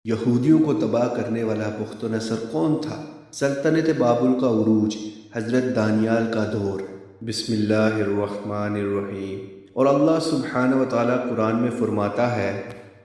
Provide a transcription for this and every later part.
یہودیوں کو تباہ کرنے والا بخت و نصر کون تھا؟ سلطنت بابل کا عروج، حضرت دانیال کا دور۔ بسم اللہ الرحمن الرحیم۔ اور اللہ سبحانہ و تعالیٰ قرآن میں فرماتا ہے،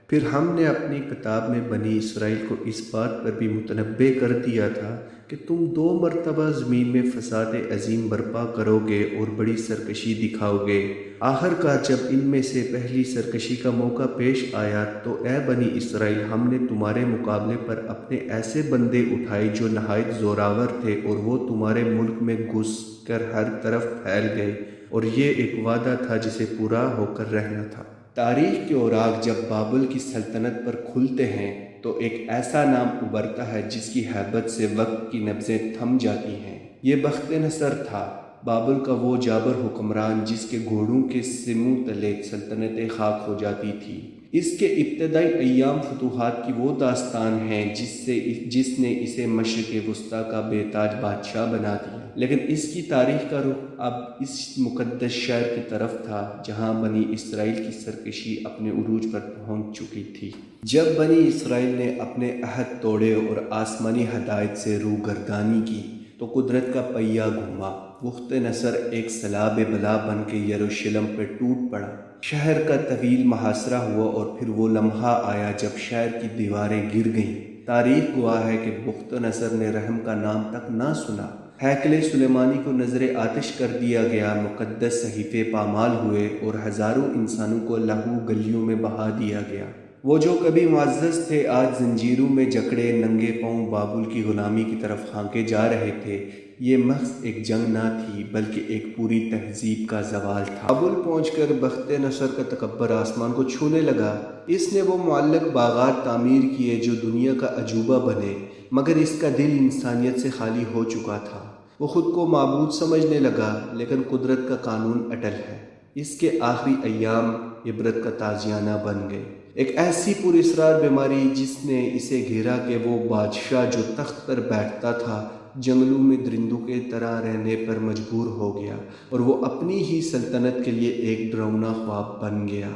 پھر ہم نے اپنی کتاب میں بنی اسرائیل کو اس بات پر بھی متنبع کر دیا تھا کہ تم 2 مرتبہ زمین میں فساد عظیم برپا کرو گے اور بڑی سرکشی دکھاؤ گے۔ آخر کار جب ان میں سے پہلی سرکشی کا موقع پیش آیا تو اے بنی اسرائیل، ہم نے تمہارے مقابلے پر اپنے ایسے بندے اٹھائے جو نہایت زوراور تھے، اور وہ تمہارے ملک میں گھس کر ہر طرف پھیل گئے، اور یہ ایک وعدہ تھا جسے پورا ہو کر رہنا تھا۔ تاریخ کے اوراق جب بابل کی سلطنت پر کھلتے ہیں تو ایک ایسا نام ابھرتا ہے جس کی ہیبت سے وقت کی نبضیں تھم جاتی ہیں۔ یہ بخت نصر تھا، بابل کا وہ جابر حکمران جس کے گھوڑوں کے سموں تلے سلطنتیں خاک ہو جاتی تھی۔ اس کے ابتدائی ایام فتوحات کی وہ داستان ہے جس نے اسے مشرق وسطیٰ کا بے تاج بادشاہ بنا دیا، لیکن اس کی تاریخ کا رخ اب اس مقدس شہر کی طرف تھا جہاں بنی اسرائیل کی سرکشی اپنے عروج پر پہنچ چکی تھی۔ جب بنی اسرائیل نے اپنے عہد توڑے اور آسمانی ہدایت سے روگردانی کی تو قدرت کا پہیہ گھوما۔ بخت نصر ایک سیلاب بلا بن کے یروشلم پر ٹوٹ پڑا۔ شہر کا طویل محاصرہ ہوا اور پھر وہ لمحہ آیا جب شہر کی دیواریں گر گئیں۔ تاریخ گواہ ہے کہ بخت نصر نے رحم کا نام تک نہ سنا۔ ہیکل سلیمانی کو نظر آتش کر دیا گیا، مقدس صحیفے پامال ہوئے اور ہزاروں انسانوں کو لہو گلیوں میں بہا دیا گیا۔ وہ جو کبھی معزز تھے آج زنجیروں میں جکڑے ننگے پاؤں بابل کی غلامی کی طرف ہانکے جا رہے تھے۔ یہ محض ایک جنگ نہ تھی بلکہ ایک پوری تہذیب کا زوال تھا۔ بابل پہنچ کر بخت نصر کا تکبر آسمان کو چھونے لگا۔ اس نے وہ معلق باغات تعمیر کیے جو دنیا کا عجوبہ بنے، مگر اس کا دل انسانیت سے خالی ہو چکا تھا۔ وہ خود کو معبود سمجھنے لگا، لیکن قدرت کا قانون اٹل ہے۔ اس کے آخری ایام عبرت کا تازیانہ بن گئے۔ ایک ایسی پراسرار بیماری جس نے اسے گھیرا کہ وہ بادشاہ جو تخت پر بیٹھتا تھا جنگلوں میں درندوں کی طرح رہنے پر مجبور ہو گیا، اور وہ اپنی ہی سلطنت کے لیے ایک ڈراؤنا خواب بن گیا۔